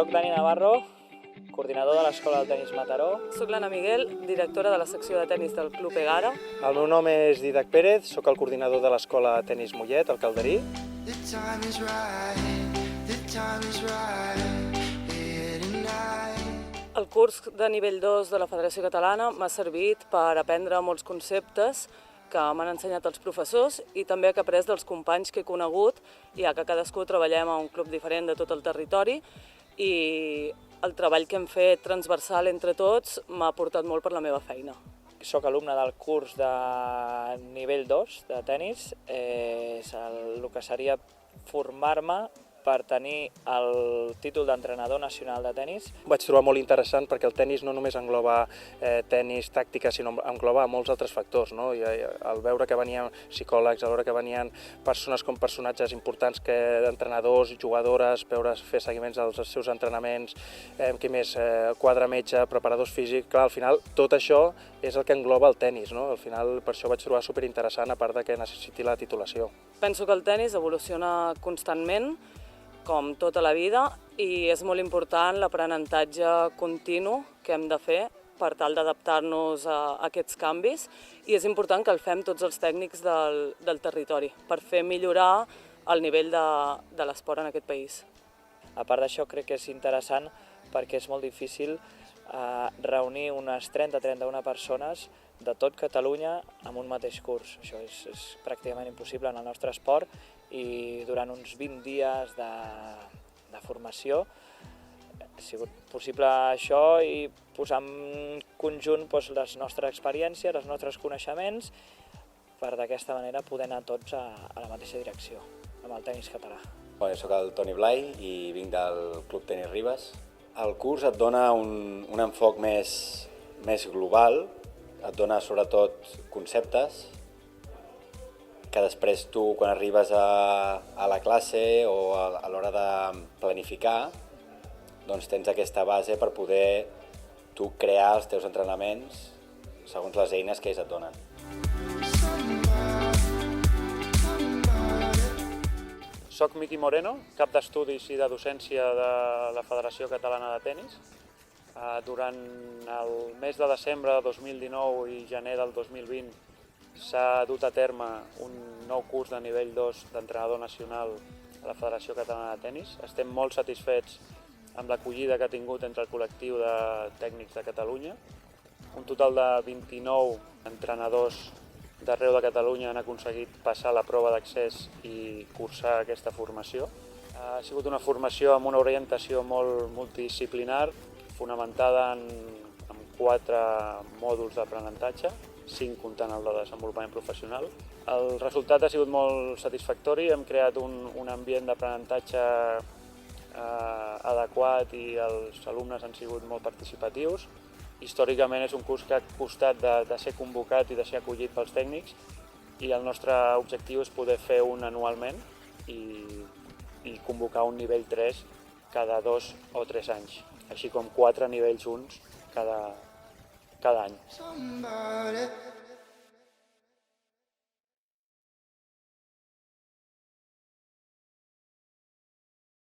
Soc Dani Navarro, coordinador de l'Escola de Tenis Mataró. Soc l'Anna Miguel, directora de la secció de tenis del Club Egara. El meu nom és Didac Pérez, soc el coordinador de l'Escola de Tenis Mollet, al Calderí. El curs de nivell 2 de la Federació Catalana m'ha servit per aprendre molts conceptes que m'han ensenyat els professors i també que he après dels companys que he conegut, ja que cadascú treballem a un club diferent de tot el territori, i el treball que hem fet transversal entre tots m'ha aportat molt per la meva feina. Soc alumne del curs de nivell 2 de tenis. És el que seria formar-me per tenir el títol d'entrenador nacional de tenis. Ho vaig trobar molt interessant perquè el tenis no només engloba tenis, tàctica, sinó engloba molts altres factors, no? I al veure que venien psicòlegs, al veure que venien persones com personatges importants, entrenadors, jugadores, fer seguiments dels seus entrenaments, què més, quadre metge, preparadors físics, clar, al final tot això és el que engloba el tenis, no? Al final per això ho vaig trobar superinteressant, a part de que necessiti la titulació. Penso que el tenis evoluciona constantment, com tota la vida, i és molt important l'aprenentatge continu que hem de fer per tal d'adaptar-nos a aquests canvis, i és important que el fem tots els tècnics del territori per fer millorar el nivell de l'esport en aquest país. A part d'això, crec que és interessant perquè és molt difícil reunir unes 30-31 persones de tot Catalunya en un mateix curs. Això és pràcticament impossible en el nostre esport, i durant uns 20 dies de formació ha sigut possible això i posar en conjunt les nostres experiències, els nostres coneixements, per d'aquesta manera poder anar tots a la mateixa direcció amb el tenis català. Jo soc el Toni Blai i vinc del Club Tenis Ribes. El curs et dona un enfoc més global, et dona sobretot conceptes que després tu, quan arribes a la classe o a l'hora de planificar, doncs tens aquesta base per poder tu crear els teus entrenaments segons les eines que ells et donen. Soc Miqui Moreno, cap d'estudis i de docència de la Federació Catalana de Tenis. Durant el mes de desembre de 2019 i gener del 2020 s'ha dut a terme un nou curs de nivell 2 d'entrenador nacional a la Federació Catalana de Tenis. Estem molt satisfets amb l'acollida que ha tingut entre el col·lectiu de tècnics de Catalunya. Un total de 29 entrenadors d'arreu de Catalunya han aconseguit passar la prova d'accés i cursar aquesta formació. Ha sigut una formació amb una orientació molt multidisciplinar, fonamentada en 4 mòduls d'aprenentatge, 5 comptant el de desenvolupament professional. El resultat ha sigut molt satisfactori, hem creat un ambient d'aprenentatge adequat i els alumnes han sigut molt participatius. Històricament és un curs que ha costat de ser convocat i de ser acollit pels tècnics, i el nostre objectiu és poder fer un anualment i convocar un nivell 3 cada 2 o 3 anys, així com 4 nivells 1 cada any.